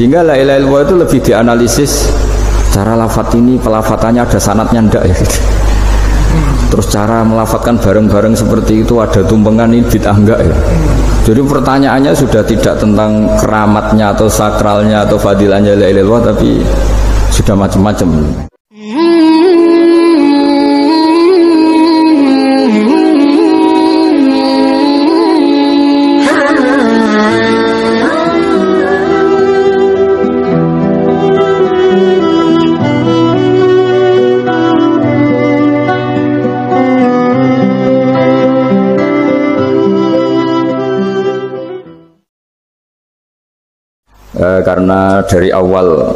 Sehingga la ilaha illallah itu lebih dianalisis cara lafadz ini, pelafatannya ada sanadnya ndak ya gitu. Terus cara melafatkan bareng-bareng seperti itu ada tumpengan ini bid'ah enggak ya. Jadi pertanyaannya sudah tidak tentang keramatnya atau sakralnya atau fadilahnya la ilaha illallah, tapi sudah macam-macam. Karena dari awal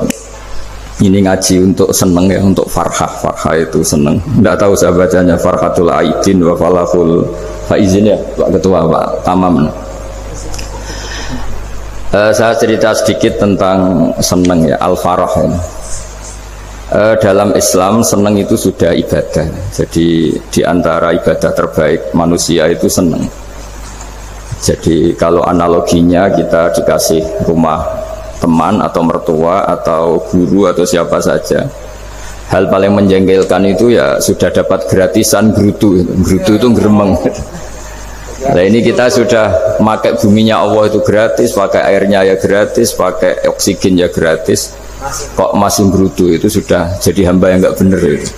ini ngaji untuk seneng ya, untuk farhah itu seneng. Tidak tahu saya bacanya farhatul aidin wa falahul faizin ya Pak Ketua, Pak Tamam. Saya cerita sedikit tentang seneng ya, al-farah ya. Dalam Islam seneng itu sudah ibadah. Jadi diantara ibadah terbaik manusia itu seneng. Jadi kalau analoginya kita dikasih rumah teman atau mertua atau guru atau siapa saja, hal paling menjengkelkan itu ya sudah dapat gratisan gerutu itu gremeng. Nah ini kita sudah pakai buminya Allah itu gratis, pakai airnya ya gratis, pakai oksigen ya gratis, kok masih gerutu, itu sudah jadi hamba yang nggak bener itu.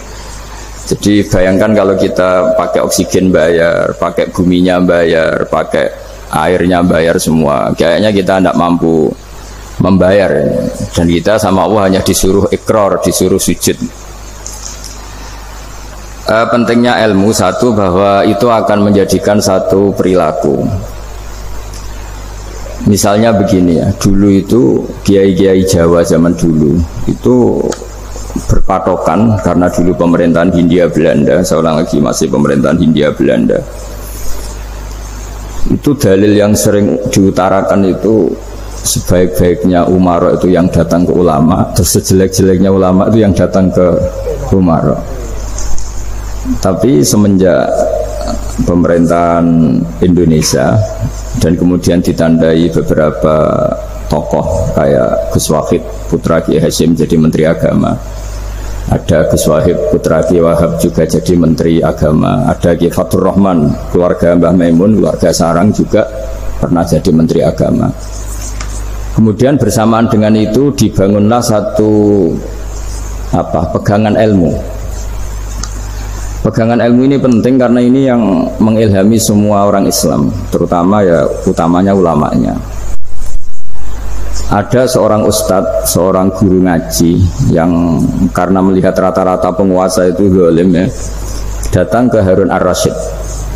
Jadi bayangkan kalau kita pakai oksigen bayar, pakai buminya bayar, pakai airnya bayar semua, kayaknya kita tidak mampu membayar, dan kita sama Allah hanya disuruh ikrar, disuruh sujud. Pentingnya ilmu satu, bahwa itu akan menjadikan satu perilaku. Misalnya begini ya, dulu itu kiai-kiai Jawa zaman dulu itu berpatokan, karena dulu pemerintahan Hindia Belanda, seorang lagi masih pemerintahan Hindia Belanda, itu dalil yang sering diutarakan itu sebaik-baiknya umara itu yang datang ke ulama, terus sejelek-jeleknya ulama itu yang datang ke umara. Tapi semenjak pemerintahan Indonesia dan kemudian ditandai beberapa tokoh kayak Gus Wahid putra Kiai Hasyim jadi Menteri Agama, ada Gus Wahid putra Kiai Wahab juga jadi Menteri Agama, ada Kiai Fatur Rahman keluarga Mbah Maimun, keluarga Sarang juga pernah jadi Menteri Agama. Kemudian bersamaan dengan itu dibangunlah satu pegangan ilmu. Pegangan ilmu ini penting karena ini yang mengilhami semua orang Islam, terutama ya utamanya ulamanya. Ada seorang ustadz, seorang guru ngaji yang karena melihat rata-rata penguasa itu zalim ya, datang ke Harun ar-Rasyid.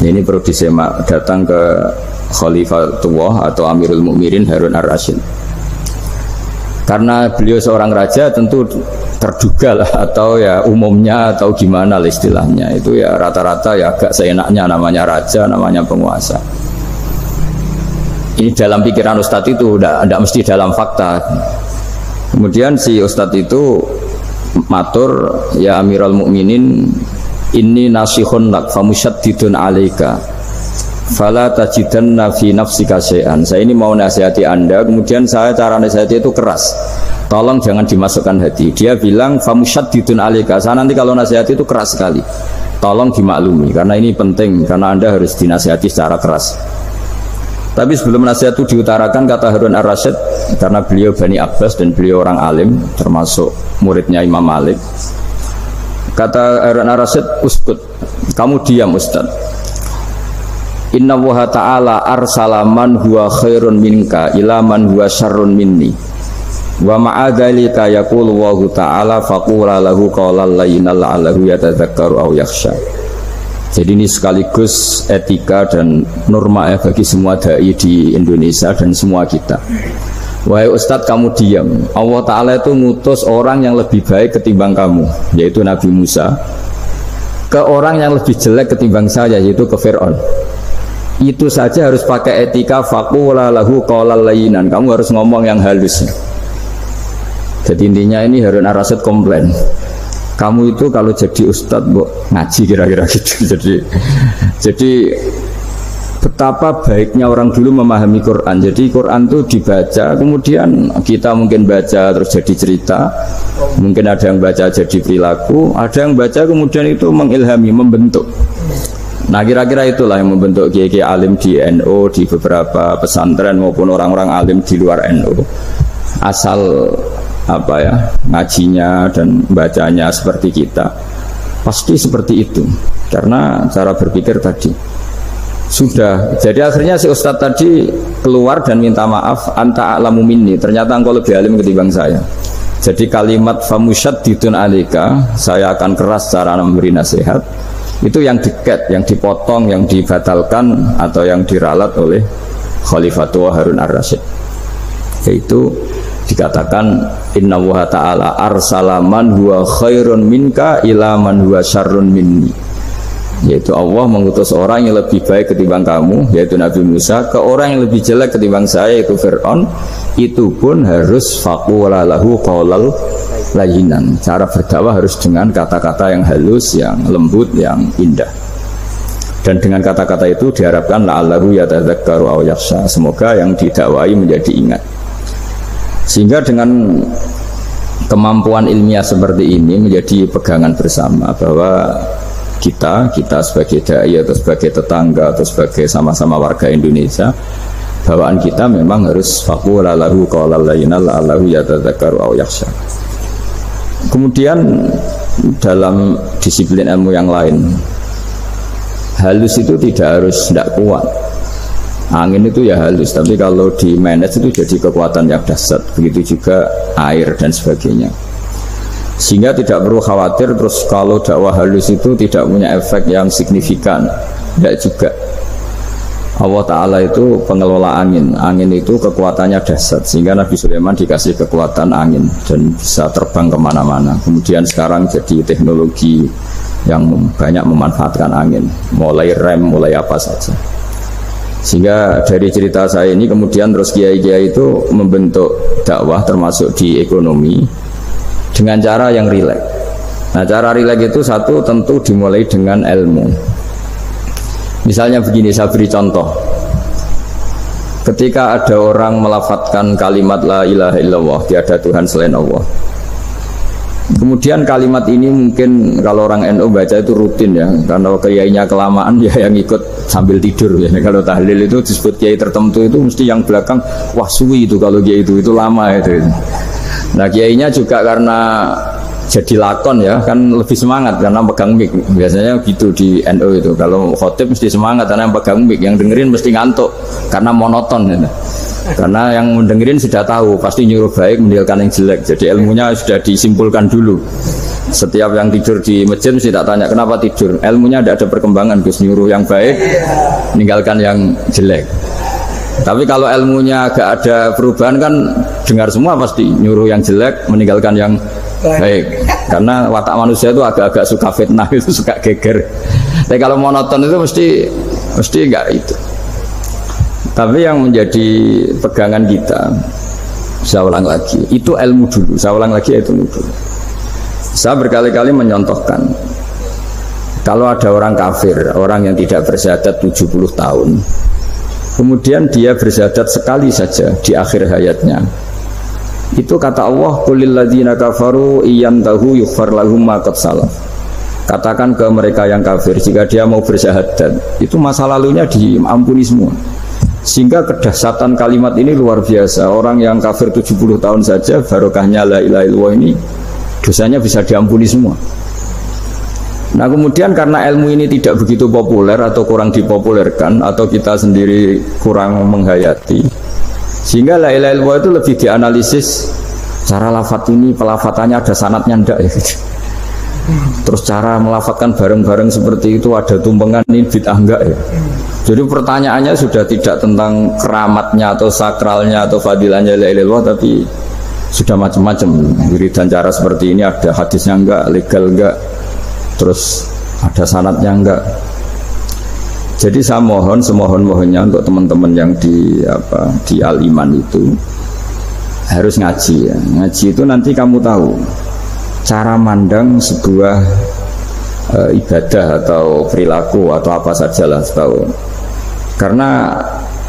Ini perlu disemak, datang ke Khalifatullah atau Amirul Mukminin Harun ar-Rasyid. Karena beliau seorang raja, tentu terduga lah, atau ya umumnya atau gimana lah istilahnya, itu ya rata-rata ya agak seenaknya, namanya raja, namanya penguasa. Ini dalam pikiran ustadz itu tidak mesti dalam fakta. Kemudian si ustadz itu matur, ya Amirul Mukminin, inni nasihun lak famusyaddidun alaika fala tajidanna fi nafsika syai'an. Saya ini mau nasihati Anda, kemudian saya cara nasihati itu keras, tolong jangan dimasukkan hati. Dia bilang famusyaddidun alaika, saya nanti kalau nasihati itu keras sekali, tolong dimaklumi karena ini penting, karena Anda harus dinasihati secara keras. Tapi sebelum nasihat itu diutarakan, kata Harun ar-Rasyid, karena beliau Bani Abbas dan beliau orang alim termasuk muridnya Imam Malik, kata Harun ar-Rasyid, uskut, kamu diam Ustaz. Inna Allaha ta'ala arsala man huwa khairun minka ila man huwa syarrun minni wa ma'adhalika yaqulu Allahu ta'ala faqula lahu qawlan layyinan la'allahu yatadzakkaru aw yakhsha. Jadi ini sekaligus etika dan norma ya bagi semua dai di Indonesia dan semua kita. Wahai Ustadz, kamu diam. Allah Ta'ala itu ngutus orang yang lebih baik ketimbang kamu, yaitu Nabi Musa, ke orang yang lebih jelek ketimbang saya, yaitu ke Fir'aun. Itu saja harus pakai etika, faqula lahu qawlan layyinan, kamu harus ngomong yang halus. Jadi intinya ini Harun ar-Rasyid komplain, kamu itu kalau jadi ustadz ngaji kira-kira gitu. Jadi betapa baiknya orang dulu memahami Quran. Jadi Quran itu dibaca, kemudian kita mungkin baca terus jadi cerita, mungkin ada yang baca jadi perilaku, ada yang baca kemudian itu mengilhami, membentuk. Nah kira-kira itulah yang membentuk kiai-kiai alim di NU, di beberapa pesantren maupun orang-orang alim di luar NU. Asal apa ya, ngajinya dan bacanya seperti kita, pasti seperti itu. Karena cara berpikir tadi sudah. Jadi akhirnya si Ustadz tadi keluar dan minta maaf, anta a'lamu minni, ternyata engkau lebih alim ketimbang saya. Jadi kalimat famusyaddidun alika, saya akan keras cara memberi nasihat, itu yang diket, yang dipotong, yang dibatalkan atau yang diralat oleh Khalifatul Harun ar-Rasyid. Yaitu dikatakan inna wa ta'ala arsala man huwa khairun minka ila man huwa syarrun minni. Yaitu Allah mengutus orang yang lebih baik ketimbang kamu, yaitu Nabi Musa, ke orang yang lebih jelek ketimbang saya, yaitu Fir'aun. Itu pun harus faqula lahu qaulal layinan. Cara berdakwah harus dengan kata-kata yang halus, yang lembut, yang indah. Dan dengan kata-kata itu diharapkan la'allahu yatadzakkaru aw yakhsha, semoga yang didakwai menjadi ingat. Sehingga dengan kemampuan ilmiah seperti ini menjadi pegangan bersama bahwa kita sebagai dai atau sebagai tetangga atau sebagai sama-sama warga Indonesia, bawaan kita memang harus faqula lahu qaulal layyina la'allahu yatadzakkaru aw yakhsha. Kemudian dalam disiplin ilmu yang lain, halus itu tidak kuat. Angin itu ya halus, tapi kalau di manage itu jadi kekuatan yang dahsyat. Begitu juga air dan sebagainya. Sehingga tidak perlu khawatir terus kalau dakwah halus itu tidak punya efek yang signifikan. Tidak juga. Allah Ta'ala itu pengelola angin. Angin itu kekuatannya dahsyat, sehingga Nabi Sulaiman dikasih kekuatan angin dan bisa terbang kemana-mana. Kemudian sekarang jadi teknologi yang banyak memanfaatkan angin, mulai rem, mulai apa saja. Sehingga dari cerita saya ini kemudian terus kiai-kiai itu membentuk dakwah termasuk di ekonomi dengan cara yang rileks. Nah cara rileks itu satu tentu dimulai dengan ilmu. Misalnya begini, saya beri contoh. Ketika ada orang melafadzkan kalimat la ilaha illallah, tiada Tuhan selain Allah. Kemudian kalimat ini mungkin kalau orang NU baca itu rutin ya, karena kiainya kelamaan ya yang ikut sambil tidur ya. Kalau tahlil itu disebut kiai tertentu itu mesti yang belakang wah suwi itu, kalau kiai itu lama itu. Nah kiainya juga karena jadi lakon ya, kan lebih semangat karena pegang mic. Biasanya gitu di NU itu. Kalau khotib mesti semangat karena yang pegang mic, yang dengerin mesti ngantuk karena monoton gitu. Karena yang mendengerin sudah tahu pasti nyuruh baik meninggalkan yang jelek. Jadi ilmunya sudah disimpulkan dulu. Setiap yang tidur di masjid mesti tak tanya kenapa tidur. Ilmunya tidak ada perkembangan, Gus, nyuruh yang baik meninggalkan yang jelek. Tapi kalau ilmunya agak ada perubahan kan dengar semua pasti nyuruh yang jelek meninggalkan yang baik. Karena watak manusia itu agak-agak suka fitnah, itu suka geger. Tapi kalau monoton itu mesti enggak itu. Tapi yang menjadi pegangan kita, saya ulang lagi, itu ilmu dulu. Saya ulang lagi, itu ilmu dulu. Saya berkali-kali menyontohkan, kalau ada orang kafir, orang yang tidak bersyahadat 70 tahun, kemudian dia bersyahadat sekali saja di akhir hayatnya, itu kata Allah, qulil ladzina kafaru iyantahu yughfar lahum ma qad salaf. Katakan ke mereka yang kafir, jika dia mau bersyahadat, itu masa lalunya diampuni semua. Sehingga kedahsyatan kalimat ini luar biasa. Orang yang kafir 70 tahun saja, barokahnya la ilaha illallah ini, dosanya bisa diampuni semua. Nah kemudian karena ilmu ini tidak begitu populer atau kurang dipopulerkan, atau kita sendiri kurang menghayati, sehingga la ilaha illallah itu lebih dianalisis. Cara lafadz ini, pelafatannya ada sanadnya enggak ya? Terus cara melafatkan bareng-bareng seperti itu ada tumpengan ini bid'ah enggak ya? Jadi pertanyaannya sudah tidak tentang keramatnya atau sakralnya atau fadilahnya la ilaha illallah, tapi sudah macam-macam. Wiridan cara seperti ini ada hadisnya enggak, legal enggak, terus ada sanadnya enggak. Jadi saya mohon semohon-mohonnya untuk teman-teman yang di Al-Iman itu harus ngaji ya. Ngaji itu nanti kamu tahu cara mandang sebuah ibadah atau perilaku atau apa sajalah tahu. Karena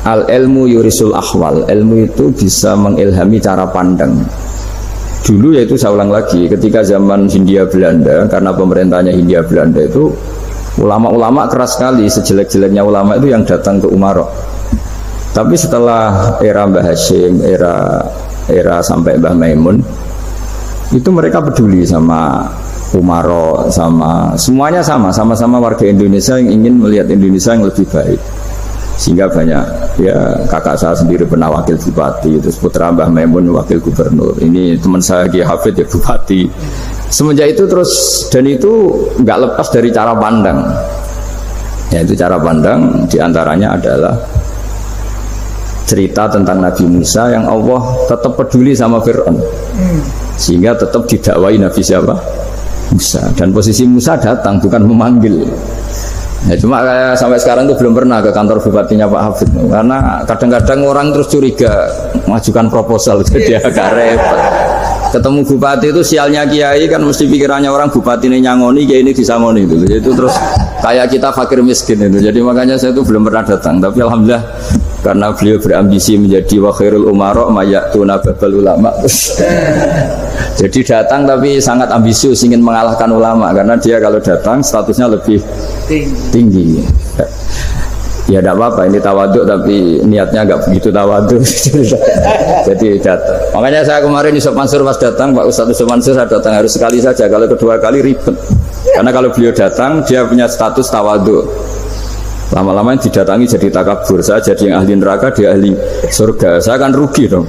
al ilmu yurisul ahwal, ilmu itu bisa mengilhami cara pandang. Dulu yaitu saya ulang lagi, ketika zaman Hindia Belanda, karena pemerintahnya Hindia Belanda itu ulama-ulama keras sekali, sejelek-jeleknya ulama itu yang datang ke Umarok. Tapi setelah era Mbah Hashim, era sampai Mbah Maimun, itu mereka peduli sama Umarok, sama semuanya sama-sama warga Indonesia yang ingin melihat Indonesia yang lebih baik. Sehingga banyak, ya kakak saya sendiri pernah wakil bupati, terus putra Mbah Maimun wakil gubernur, ini teman saya Kiai Hafid ya bupati. Semenjak itu terus, dan itu nggak lepas dari cara pandang. Yaitu cara pandang diantaranya adalah cerita tentang Nabi Musa yang Allah tetap peduli sama Fir'aun, sehingga tetap didakwai Nabi siapa? Musa. Dan posisi Musa datang bukan memanggil. Ya, cuma kayak sampai sekarang itu belum pernah ke kantor bupatinya Pak Hafid, karena kadang-kadang orang terus curiga mengajukan proposal jadi agak repot. Ketemu bupati itu sialnya kiai kan mesti pikirannya orang bupati ini nyangoni, kiai ini disangoni itu. Itu terus kayak kita fakir miskin itu. Jadi makanya saya itu belum pernah datang. Tapi alhamdulillah karena beliau berambisi menjadi wa khairul umara mayatuna babal ulama. Jadi datang tapi sangat ambisius ingin mengalahkan ulama, karena dia kalau datang statusnya lebih tinggi. Ya tidak apa-apa, ini tawaduk tapi niatnya agak begitu tawaduk. Jadi datang. Makanya saya kemarin Yusuf Mansur pas datang, Pak Ustadz Yusuf Mansur saya datang harus sekali saja, kalau kedua kali ribet. Karena kalau beliau datang dia punya status tawaduk. Lama-lama didatangi jadi takabur, saya jadi yang ahli neraka, dia ahli surga. Saya akan rugi dong.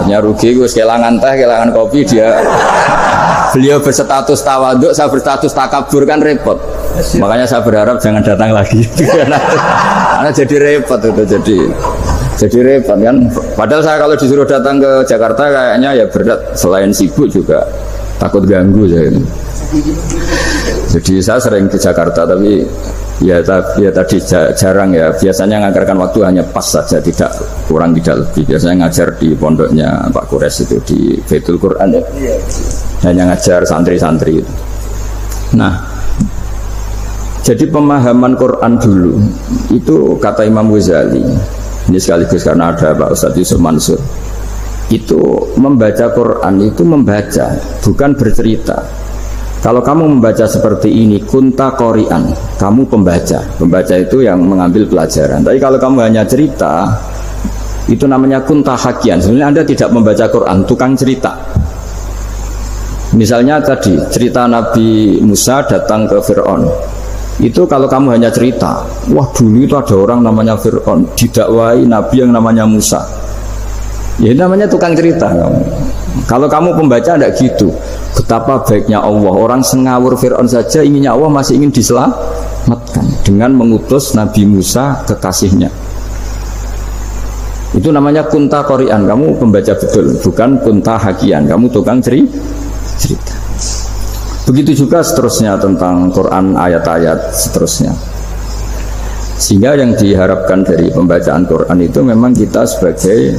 Hanya rugi, gue kehilangan teh, kehilangan kopi, dia beliau berstatus tawaduk, saya berstatus takabur, kan repot. Makanya saya berharap jangan datang lagi. Karena jadi repot itu, jadi repot kan. Padahal saya kalau disuruh datang ke Jakarta kayaknya ya berat, selain sibuk juga takut ganggu saya. Jadi saya sering di Jakarta tapi ya tadi jarang ya. Biasanya nganggarkan waktu hanya pas saja, tidak kurang tidak lebih. Biasanya ngajar di pondoknya Pak Kures itu di Baitul Quran ya. Hanya ngajar santri-santri itu. Nah, jadi pemahaman Quran dulu itu kata Imam Ghazali, ini sekaligus karena ada Pak Ustadz Yusuf Mansur, itu membaca Quran itu membaca, bukan bercerita. Kalau kamu membaca seperti ini, kunta qori'an, kamu pembaca. Pembaca itu yang mengambil pelajaran. Tapi kalau kamu hanya cerita, itu namanya kunta hakian. Sebenarnya Anda tidak membaca Quran, tukang cerita. Misalnya tadi cerita Nabi Musa datang ke Fir'aun. Itu kalau kamu hanya cerita, wah dulu itu ada orang namanya Fir'aun, didakwai Nabi yang namanya Musa. Ya namanya tukang cerita kamu. Kalau kamu pembaca tidak gitu. Betapa baiknya Allah, orang sengawur Fir'aun saja inginnya Allah masih ingin diselamatkan dengan mengutus Nabi Musa kekasihnya. Itu namanya kunta qori'an, kamu pembaca betul, bukan kunta hakian, kamu tukang cerita. Begitu juga seterusnya tentang Quran, ayat-ayat seterusnya. Sehingga yang diharapkan dari pembacaan Quran itu memang kita sebagai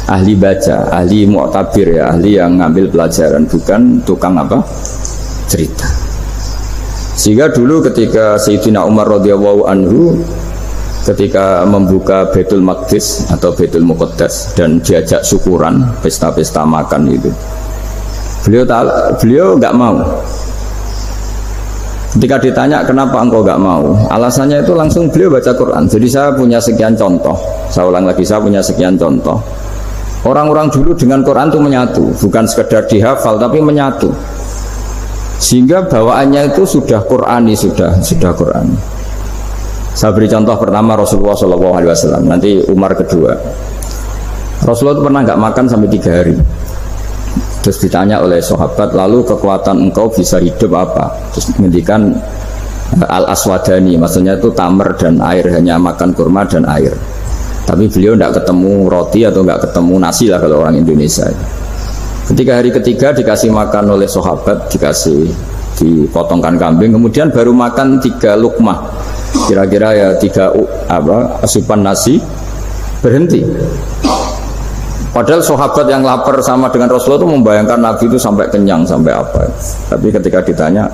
ahli baca, ahli mu'tabir ya, ahli yang ngambil pelajaran, bukan tukang apa? Cerita. Sehingga dulu ketika Sayyidina Umar radhiyallahu anhu ketika membuka Baitul Maqdis atau Baitul Muqaddas dan diajak syukuran, pesta-pesta makan itu, beliau nggak mau. Ketika ditanya kenapa engkau nggak mau, alasannya itu langsung beliau baca Quran. Jadi saya punya sekian contoh, saya ulang lagi, saya punya sekian contoh. Orang-orang dulu dengan Quran itu menyatu, bukan sekedar dihafal tapi menyatu. Sehingga bawaannya itu sudah Qurani, sudah Qurani. Saya beri contoh pertama Rasulullah SAW, nanti Umar kedua. Rasulullah itu pernah nggak makan sampai 3 hari. Terus ditanya oleh sahabat, lalu kekuatan engkau bisa hidup apa? Terus menghentikan al-aswadani, maksudnya itu tamar dan air, hanya makan kurma dan air. Tapi beliau tidak ketemu roti atau nggak ketemu nasi lah kalau orang Indonesia. Ketika hari ketiga dikasih makan oleh sahabat, dipotongkan kambing, kemudian baru makan 3 lukmah, kira-kira ya 3 asupan nasi, berhenti. Padahal sahabat yang lapar sama dengan Rasulullah itu membayangkan Nabi itu sampai kenyang, sampai apa. Tapi ketika ditanya,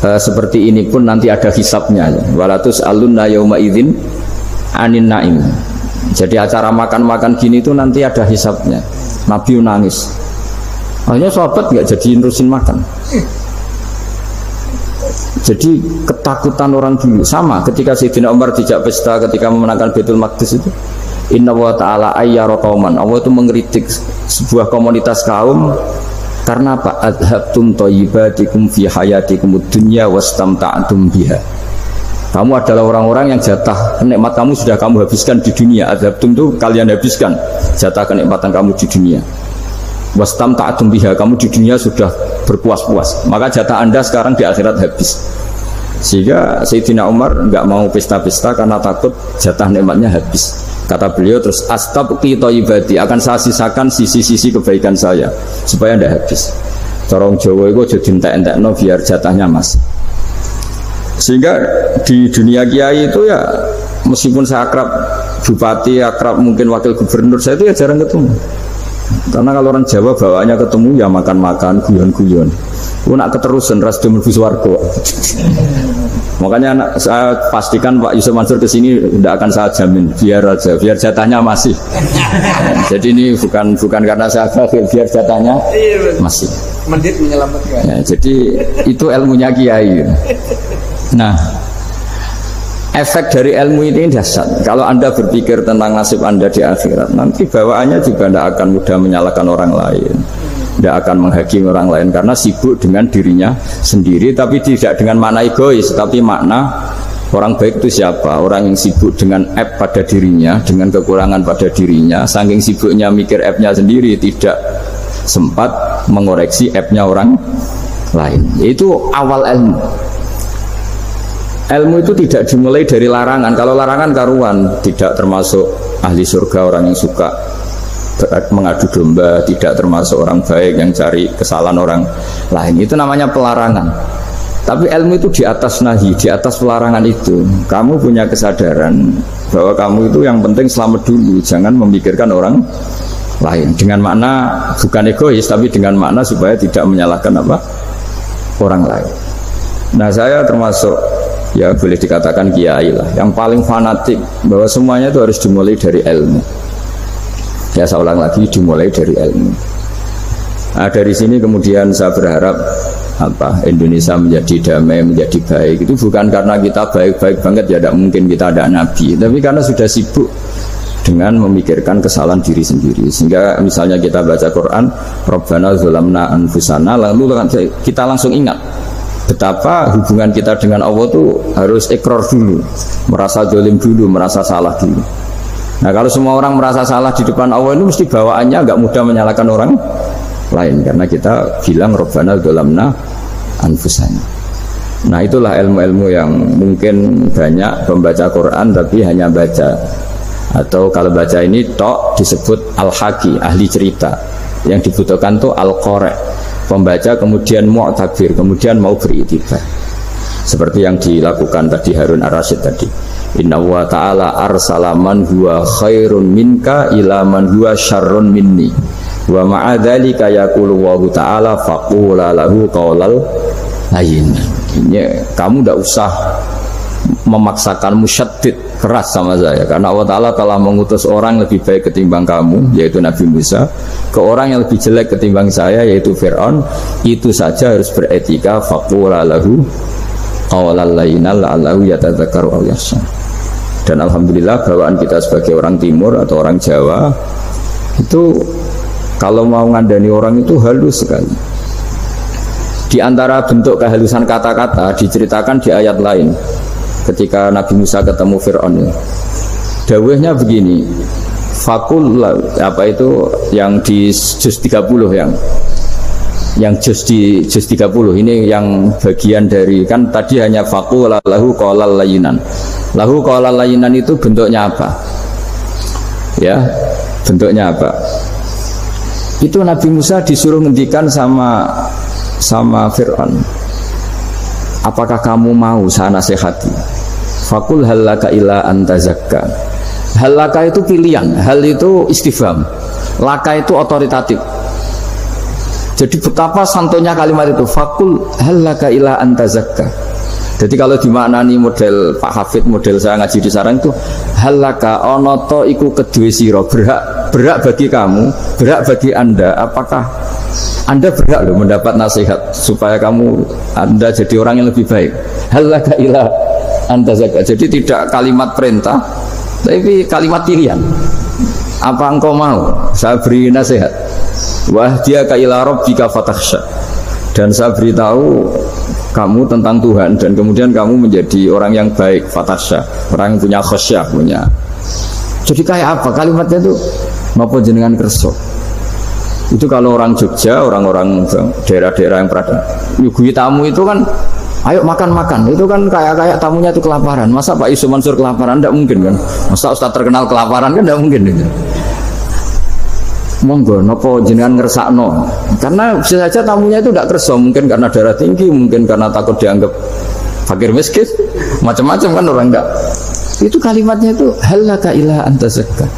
seperti ini pun nanti ada hisabnya. Walatus alunna yauma idzin anin naim. Jadi acara makan-makan gini itu nanti ada hisabnya. Nabi nangis. Akhirnya sahabat nggak jadi nerusin makan. Jadi ketakutan orang dulu sama ketika Sayyidina Umar dijak pesta ketika memenangkan Baitul Maqdis itu. Inna wa ta'ala ayyara qauman. Allah itu mengkritik sebuah komunitas kaum karena apa? Adhabtum thayyibatikum fi hayatikum dunya wastamta'tum biha. Kamu adalah orang-orang yang jatah nikmat kamu sudah kamu habiskan di dunia. Adhabtum itu kalian habiskan jatah kenikmatan kamu di dunia. Wastamta'tum biha, kamu di dunia sudah berpuas-puas. Maka jatah Anda sekarang di akhirat habis. Sehingga Sayyidina Umar enggak mau pesta-pesta karena takut jatah nikmatnya habis. Kata beliau terus astabqi thayyibati, akan saya sisakan sisi-sisi kebaikan saya supaya tidak habis. Corong Jawa itu jadi entek-entekno biar jatahnya mas. Sehingga di dunia kiai itu ya meskipun saya akrab bupati, akrab mungkin wakil gubernur, saya itu ya jarang ketemu. Karena kalau orang Jawa bawaannya ketemu ya makan-makan, guyon-guyon. Nak keterusan ras mlebu swarga. Makanya saya pastikan Pak Yusuf Mansur kesini tidak akan saya jamin, biar aja, biar jatahnya masih. Jadi ini bukan karena saya bakhil, biar jatahnya masih. Mendit menyelamatkan. Ya, jadi itu ilmunya kiai. Nah, efek dari ilmu ini dahsyat. Kalau Anda berpikir tentang nasib Anda di akhirat, nanti bawaannya juga tidak akan mudah menyalahkan orang lain, tidak akan menghakimi orang lain karena sibuk dengan dirinya sendiri, tapi tidak dengan makna egois, tapi makna orang baik itu siapa? Orang yang sibuk dengan aib pada dirinya, dengan kekurangan pada dirinya, saking sibuknya mikir aibnya sendiri, tidak sempat mengoreksi aibnya orang lain. Itu awal ilmu. Ilmu itu tidak dimulai dari larangan. Kalau larangan karuan, tidak termasuk ahli surga orang yang suka mengadu domba, tidak termasuk orang baik yang cari kesalahan orang lain. Itu namanya pelarangan. Tapi ilmu itu di atas nahi, di atas pelarangan itu. Kamu punya kesadaran bahwa kamu itu yang penting selamat dulu, jangan memikirkan orang lain. Dengan makna bukan egois, tapi dengan makna supaya tidak menyalahkan orang lain. Nah, saya termasuk ya boleh dikatakan kiai lah yang paling fanatik bahwa semuanya itu harus dimulai dari ilmu. Ya saya ulang lagi, dimulai dari ilmu. Nah, dari sini kemudian saya berharap Indonesia menjadi damai, menjadi baik. Itu bukan karena kita baik-baik banget, ya tidak mungkin kita ada nabi, tapi karena sudah sibuk dengan memikirkan kesalahan diri sendiri. Sehingga misalnya kita baca Quran, Rabbana zalamna anfusana, lalu kita langsung ingat betapa hubungan kita dengan Allah itu harus ikrar dulu, merasa zalim dulu, merasa salah dulu. Nah, kalau semua orang merasa salah di depan Allah itu mesti bawaannya agak mudah menyalahkan orang lain, karena kita bilang Rabbana zalamna anfusana. Nah, itulah ilmu-ilmu yang mungkin banyak pembaca Quran tapi hanya baca, atau kalau baca ini tok disebut al-haqi, ahli cerita. Yang dibutuhkan tuh al-qari, pembaca kemudian mu'tabir, kemudian mau beriktibar. Seperti yang dilakukan tadi Harun Ar-Rasyid tadi. Inna wa ta'ala arsala man huwa khairun minka ila man huwa syarrun minni. Wa ma'adzalika yaqulu wa ta'ala faqula lahu qaulal layyin. Kamu tidak usah memaksakan musyaddid keras sama saya, karena Allah Ta'ala telah mengutus orang lebih baik ketimbang kamu, yaitu Nabi Musa, ke orang yang lebih jelek ketimbang saya, yaitu Fir'aun. Itu saja harus beretika. Faqula lahu qawlal layyina la'allahu yatadzakkaru aw yakhsha. Dan alhamdulillah bawaan kita sebagai orang timur atau orang Jawa itu kalau mau ngandani orang itu halus sekali. Di antara bentuk kehalusan kata-kata diceritakan di ayat lain. Ketika Nabi Musa ketemu Fir'aun, dawuhnya begini, fakul apa itu yang di juz 30, yang juz di juz 30 ini yang bagian dari, kan tadi hanya fakul lahu qaulal layyinan. Lahu qaulal layyinan itu bentuknya apa? Ya, bentuknya apa? Itu Nabi Musa disuruh ngendikan sama Fir'aun, apakah kamu mau saya nasihati? Fakul halaka ila antazakka. Halaka itu pilihan, hal itu istifham, laka itu otoritatif. Jadi betapa santonya kalimat itu, fakul halaka ila antazakka. Jadi kalau dimaknani model Pak Hafid, model saya ngaji di sarang itu, halaka onoto iku kedue siro, berhak bagi kamu, berhak bagi anda, apakah anda berhak loh mendapat nasihat supaya anda jadi orang yang lebih baik. Halaka ila antazakka. Jadi tidak kalimat perintah, tapi kalimat pilihan. Apa engkau mau saya beri nasihat? Wahdiyaka ila rabbika fatakhsha. Dan saya beritahu kamu tentang Tuhan dan kemudian kamu menjadi orang yang baik, fatakhsha, orang yang punya khasyah, punya. Jadi kayak apa kalimatnya itu? Napa jenengan kerso? Itu kalau orang Jogja, orang-orang daerah-daerah yang berada nyuguhi tamu itu kan, ayo makan-makan. Itu kan kayak tamunya itu kelaparan. Masa Pak Yusuf Mansur kelaparan? Tidak mungkin kan. Masa Ustaz terkenal kelaparan kan tidak mungkin gitu. Monggo, nopo jenengan ngersakno. Karena bisa saja tamunya itu tidak kerso, mungkin karena darah tinggi, mungkin karena takut dianggap fakir miskin, macam-macam kan orang enggak. Itu kalimatnya itu halaka ila antazakka.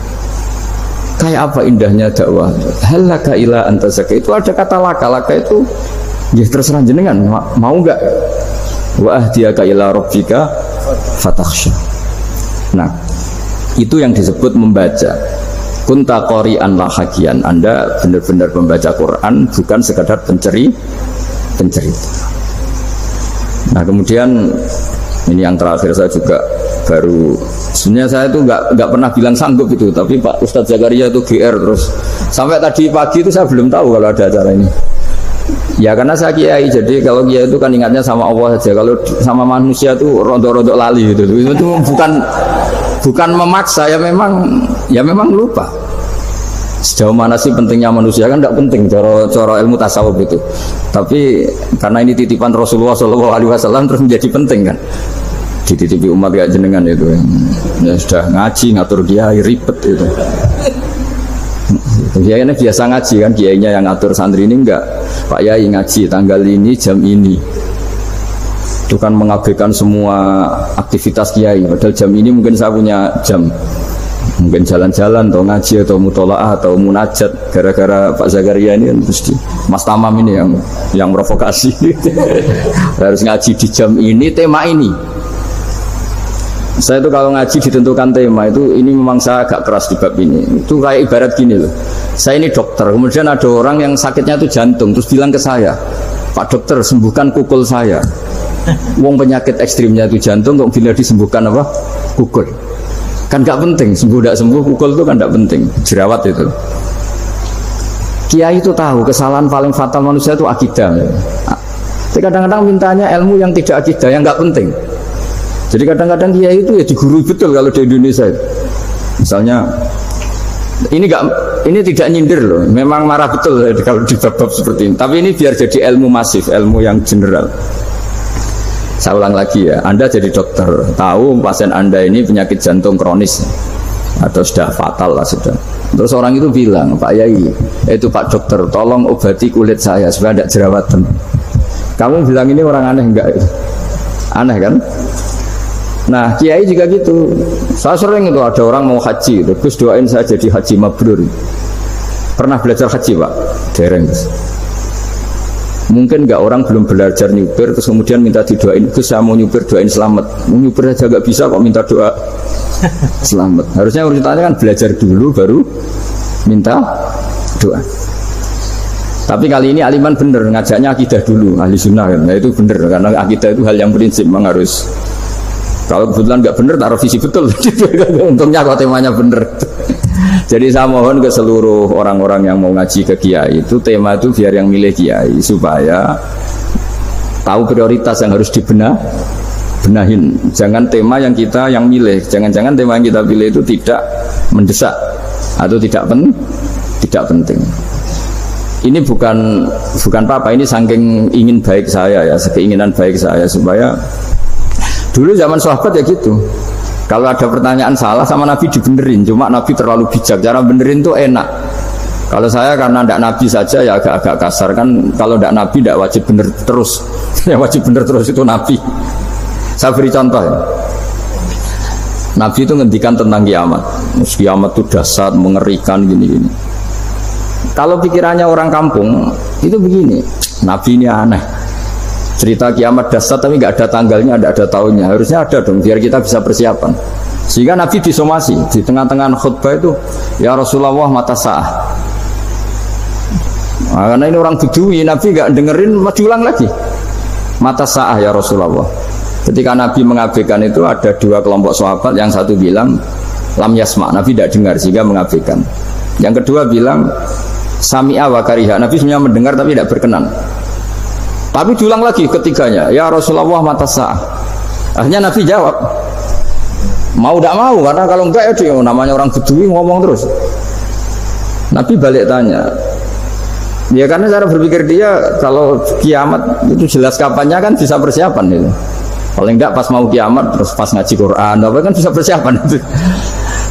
Kayak apa indahnya dakwah. Halaka ila antazakka. Itu ada kata laka itu ya terserah jenengan mau enggak. Wa ahdiyaka ila rabbika fatakhsha. Nah, itu yang disebut membaca. Kunta qori'an la hakian. Anda benar-benar membaca Quran, bukan sekadar pencerita. Nah kemudian ini yang terakhir, saya juga baru, sebenarnya saya itu nggak pernah bilang sanggup itu, tapi Pak Ustadz Zakaria itu GR terus sampai tadi pagi itu saya belum tahu kalau ada acara ini. Ya karena saya kiai, jadi kalau kiai itu kan ingatnya sama Allah saja, kalau sama manusia itu rodok-rodok lali gitu. Itu bukan memaksa, ya memang lupa. Sejauh mana sih pentingnya manusia kan tidak penting cara ilmu tasawuf itu. Tapi karena ini titipan Rasulullah SAW terus menjadi penting kan. Dititipi umat kayak jenengan itu. Ya sudah ngaji ngatur dia ribet itu. Kiainya biasa ngaji kan, kiainya yang ngatur santri ini enggak. Pak Yai ngaji tanggal ini jam ini. Itu kan mengabaikan semua aktivitas kiai. Padahal jam ini mungkin saya punya jam, mungkin jalan-jalan atau ngaji atau mutolaah atau munajat. Gara-gara Pak Zakaria ini kan mesti Mas Tamam ini yang provokasi. Harus ngaji di jam ini, tema ini. Saya itu kalau ngaji ditentukan tema itu, ini memang saya agak keras di bab ini. Itu kayak ibarat gini loh. Saya ini dokter, kemudian ada orang yang sakitnya itu jantung, terus bilang ke saya, Pak dokter sembuhkan kukul saya. Wong penyakit ekstrimnya itu jantung, kok bila disembuhkan apa? Kukul. Kan gak penting, sembuh tidak sembuh, kukul itu kan gak penting. Jerawat itu. Kiai itu tahu kesalahan paling fatal manusia itu akidah. Tapi kadang-kadang mintanya ilmu yang tidak akidah, yang gak penting. Jadi kadang-kadang kiai itu ya digurui betul kalau di Indonesia. Misalnya ini tidak nyindir loh, memang marah betul kalau di bab-bab seperti ini. Tapi ini biar jadi ilmu masif, ilmu yang general. Saya ulang lagi ya, Anda jadi dokter, tahu pasien Anda ini penyakit jantung kronis atau sudah fatal lah sudah. Terus orang itu bilang, Pak Yai, itu Pak dokter, tolong obati kulit saya supaya tidak jerawatan. Kamu bilang ini orang aneh enggak? Aneh kan? Nah kiai juga gitu. Saya sering itu ada orang mau haji, terus doain saya jadi haji mabrur. Pernah belajar haji Pak? Dereng. Mungkin enggak, orang belum belajar nyupir terus kemudian minta didoain, Gus saya mau nyupir doain selamat. Mau nyupir aja enggak bisa kok minta doa selamat. Harusnya urutannya kan belajar dulu baru minta doa. Tapi kali ini aliman bener ngajaknya akidah dulu, ahli sunnah kan. Nah itu bener karena akidah itu hal yang prinsip, memang harus. Kalau kebetulan nggak bener taruh visi betul. Untungnya kalau temanya bener. Jadi saya mohon ke seluruh orang-orang yang mau ngaji ke kiai itu, tema itu biar yang milih kiai supaya tahu prioritas yang harus benahin. Jangan tema yang kita yang milih, jangan-jangan tema yang kita pilih itu tidak mendesak atau tidak penting. Ini bukan apa-apa, ini saking ingin baik saya ya, keinginan baik saya supaya dulu zaman sahabat ya gitu. Kalau ada pertanyaan salah sama Nabi dibenerin, cuma Nabi terlalu bijak, cara benerin tuh enak. Kalau saya karena tidak Nabi saja ya agak kasar kan. Kalau tidak Nabi tidak wajib bener terus. Yang wajib bener terus itu Nabi. Saya beri contoh ya. Nabi itu ngendikan tentang kiamat. Kiamat itu dahsyat, mengerikan gini-gini. Kalau pikirannya orang kampung, Itu begini, Nabi ini aneh. Cerita kiamat dahsyat tapi nggak ada tanggalnya, nggak ada tahunnya. Harusnya ada dong, biar kita bisa persiapan. Sehingga Nabi disomasi di tengah-tengah khutbah itu, ya Rasulullah mata sa'ah. Nah, karena ini orang Bedui, Nabi nggak dengerin, maju ulang lagi. Mata sa'ah ya Rasulullah. Ketika Nabi mengabaikan itu, ada dua kelompok sahabat. Yang satu bilang lam yasma, Nabi tidak dengar sehingga mengabaikan. Yang kedua bilang sami'a wa kariha, Nabi sebenarnya mendengar tapi tidak berkenan. Tapi diulang lagi ketiganya, ya Rasulullah mata sa'ah. Akhirnya Nabi jawab, mau tidak mau, karena kalau enggak ya dia namanya orang Bedui ngomong terus. Nabi balik tanya, ya karena cara berpikir dia kalau kiamat itu jelas kapannya kan bisa persiapan itu. Paling enggak pas mau kiamat terus pas ngaji Quran apa kan bisa persiapan itu.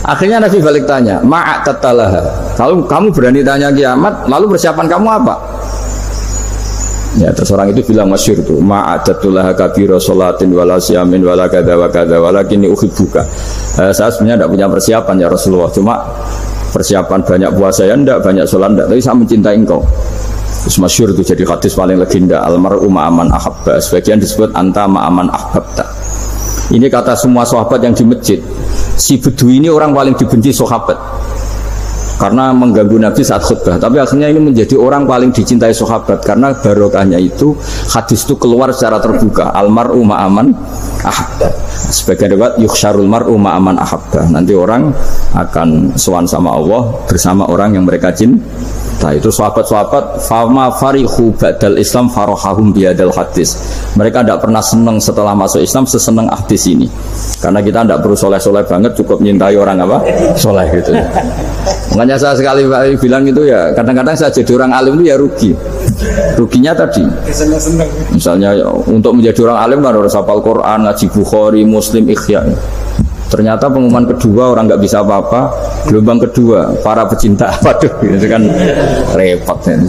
Akhirnya Nabi balik tanya, ma'atatalaha, kalau kamu berani tanya kiamat lalu persiapan kamu apa? Ya terus orang itu bilang masyhur itu, ma'atatulaha kabira sholatin wala siyamin wala kada wa kada walakini uhibbuka. Saya sebenarnya tidak punya persiapan ya Rasulullah, cuma persiapan banyak puasa ya enggak, banyak sholat enggak, tapi saya mencintai engkau. Terus masyhur itu jadi hadis paling legenda, almar'u ma'aman ahabba, sebagian disebut anta ma'aman ahbabta. Ini kata semua sahabat yang di masjid. Si Bedui ini orang paling dibenci sahabat karena mengganggu Nabi saat khutbah, tapi akhirnya ini menjadi orang paling dicintai sahabat karena barokahnya itu hadis itu keluar secara terbuka, almar'u ma'aman ahabba. Sebagian riwayat yukhsyarul mar'u ma'aman ahabba, nanti orang akan sowan sama Allah bersama orang yang mereka cinta. Itu sahabat-sahabat fama farihu ba'dal Islam farahahum biadal hadis. Mereka tidak pernah senang setelah masuk Islam sesenang hadis ini, karena kita tidak perlu soleh-soleh banget, cukup menyintai orang apa? Soleh gitu. Makanya saya sekali bilang itu ya, kadang-kadang saya jadi orang alim itu ya rugi. Ruginya tadi, misalnya untuk menjadi orang alim kan harus hafal Quran, ngaji Bukhari, Muslim, Ikhya. Ternyata pengumuman kedua orang nggak bisa apa-apa, gelombang kedua para pecinta, waduh, itu kan repot ya.